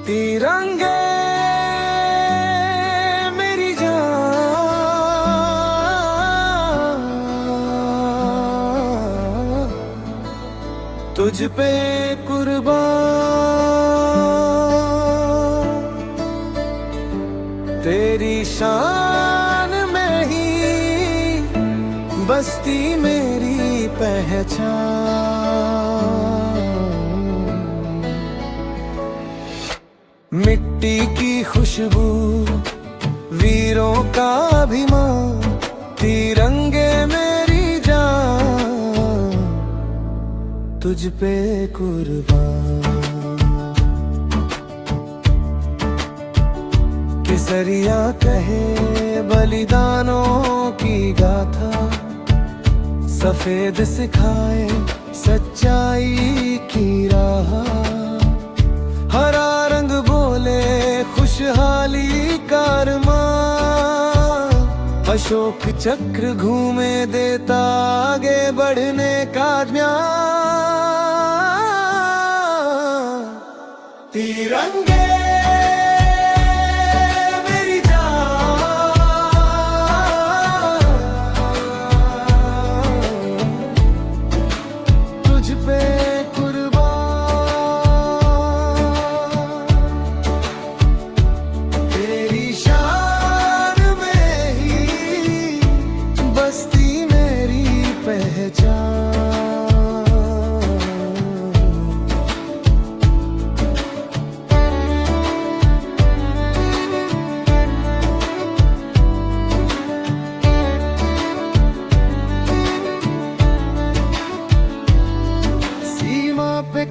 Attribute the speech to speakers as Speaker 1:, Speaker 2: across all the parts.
Speaker 1: तिरंगे मेरी जान, तुझ पे कुर्बान। तेरी शान में ही बसती मेरी पहचान। मिट्टी की खुशबू, वीरों का अभिमान, तिरंगे मेरी जान, तुझ पे कुर्बान। केसरिया कहे बलिदानों की गाथा, सफेद सिखाए सच्चाई की राह। हरा रंग बोले खुशहाली का अरमान, अशोक चक्र घूमे देता आगे बढ़ने का ज्ञान। तिरंगे मेरी जान, तुझ पे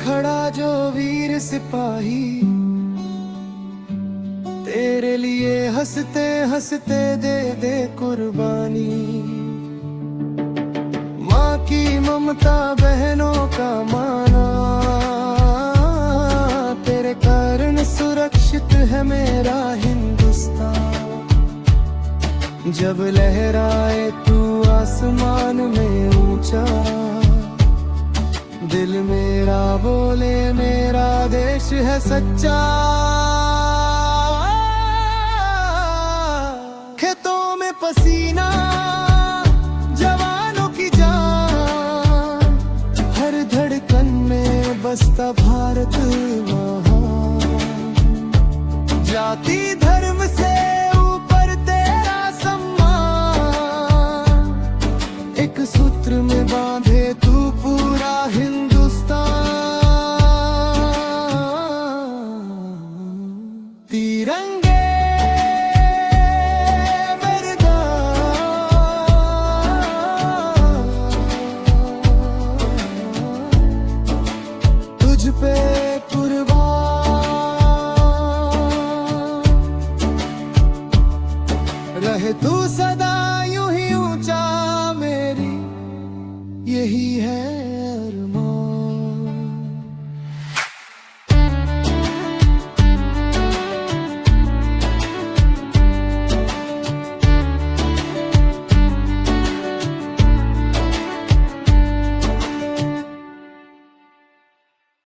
Speaker 1: खड़ा जो वीर सिपाही, तेरे लिए हंसते हंसते दे दे कुर्बानी। माँ की ममता, बहनों का माना, तेरे कारण सुरक्षित है मेरा हिंदुस्तान। जब लहराए तू आसमान में ऊंचा, दिल मेरा बोले मेरा देश है सच्चा। खेतों में पसीना, जवानों की जान, हर धड़कन में बसता भारत महान। जाति धर्म से ऊपर तेरा सम्मान, एक सूत्र में बांधे तू पूरा हिंदुस्तान। तिरंगे मेरे जान, तुझ पे कुर्बान। रहे तू सदा यूं ही ऊंचा, मेरी यही है